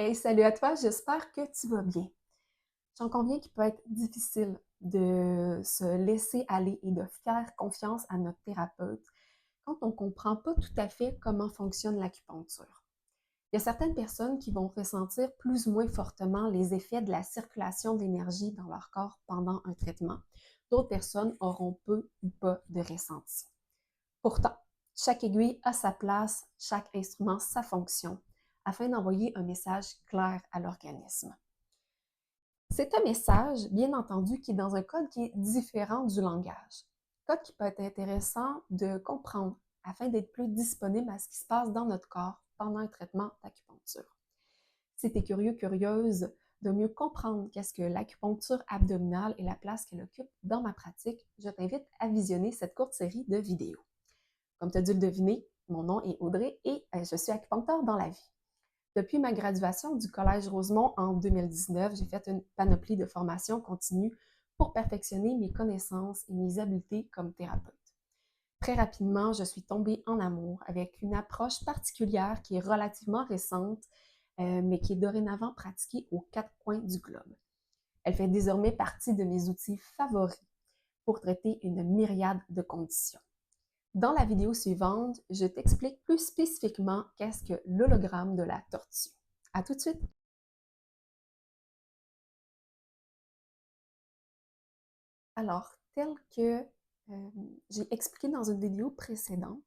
Hey, salut à toi, j'espère que tu vas bien. J'en conviens qu'il peut être difficile de se laisser aller et de faire confiance à notre thérapeute quand on ne comprend pas tout à fait comment fonctionne l'acupuncture. Il y a certaines personnes qui vont ressentir plus ou moins fortement les effets de la circulation d'énergie dans leur corps pendant un traitement. D'autres personnes auront peu ou pas de ressenti. Pourtant, chaque aiguille a sa place, chaque instrument sa fonction, afin d'envoyer un message clair à l'organisme. C'est un message, bien entendu, qui est dans un code qui est différent du langage. Code qui peut être intéressant de comprendre afin d'être plus disponible à ce qui se passe dans notre corps pendant un traitement d'acupuncture. Si tu es curieux, curieuse de mieux comprendre qu'est-ce que l'acupuncture abdominale et la place qu'elle occupe dans ma pratique, je t'invite à visionner cette courte série de vidéos. Comme tu as dû le deviner, mon nom est Audrey et je suis acupuncteur dans la vie. Depuis ma graduation du Collège Rosemont en 2019, j'ai fait une panoplie de formations continues pour perfectionner mes connaissances et mes habiletés comme thérapeute. Très rapidement, je suis tombée en amour avec une approche particulière qui est relativement récente, mais qui est dorénavant pratiquée aux quatre coins du globe. Elle fait désormais partie de mes outils favoris pour traiter une myriade de conditions. Dans la vidéo suivante, je t'explique plus spécifiquement qu'est-ce que l'hologramme de la tortue. À tout de suite! Alors, tel que j'ai expliqué dans une vidéo précédente,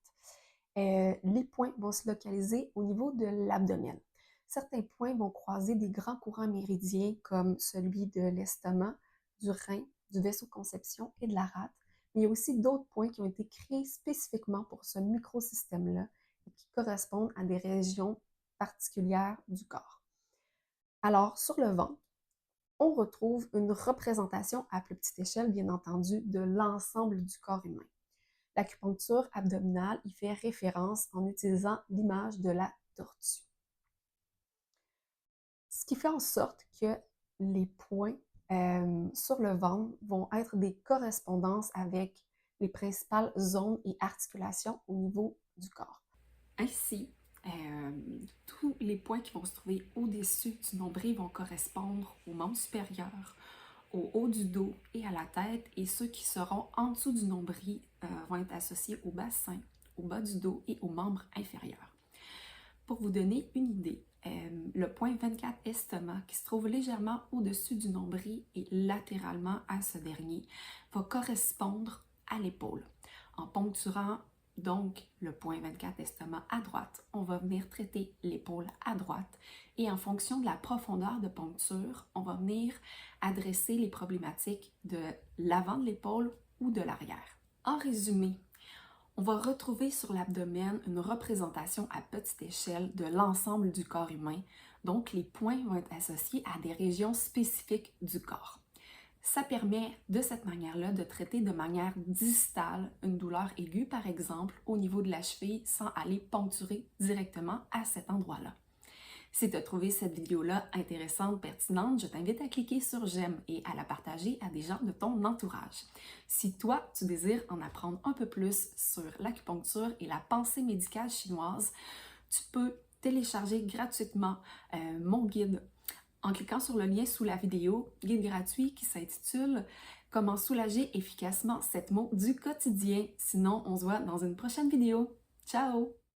les points vont se localiser au niveau de l'abdomen. Certains points vont croiser des grands courants méridiens comme celui de l'estomac, du rein, du vaisseau de conception et de la rate. Mais il y a aussi d'autres points qui ont été créés spécifiquement pour ce microsystème-là et qui correspondent à des régions particulières du corps. Alors, sur le ventre, on retrouve une représentation à plus petite échelle, bien entendu, de l'ensemble du corps humain. L'acupuncture abdominale y fait référence en utilisant l'image de la tortue. Ce qui fait en sorte que les points sur le ventre vont être des correspondances avec les principales zones et articulations au niveau du corps. Ainsi, tous les points qui vont se trouver au-dessus du nombril vont correspondre aux membres supérieurs, au haut du dos et à la tête, et ceux qui seront en dessous du nombril vont être associés au bassin, au bas du dos et aux membres inférieurs. Pour vous donner une idée, le point 24 estomac, qui se trouve légèrement au-dessus du nombril et latéralement à ce dernier, va correspondre à l'épaule. En poncturant donc le point 24 estomac à droite, on va venir traiter l'épaule à droite et en fonction de la profondeur de poncture, on va venir adresser les problématiques de l'avant de l'épaule ou de l'arrière. En résumé, on va retrouver sur l'abdomen une représentation à petite échelle de l'ensemble du corps humain, donc les points vont être associés à des régions spécifiques du corps. Ça permet de cette manière-là de traiter de manière distale une douleur aiguë, par exemple, au niveau de la cheville sans aller poncturer directement à cet endroit-là. Si tu as trouvé cette vidéo-là intéressante, pertinente, je t'invite à cliquer sur j'aime et à la partager à des gens de ton entourage. Si toi, tu désires en apprendre un peu plus sur l'acupuncture et la pensée médicale chinoise, tu peux télécharger gratuitement mon guide en cliquant sur le lien sous la vidéo, guide gratuit qui s'intitule « Comment soulager efficacement cette maux du quotidien ». Sinon, on se voit dans une prochaine vidéo. Ciao!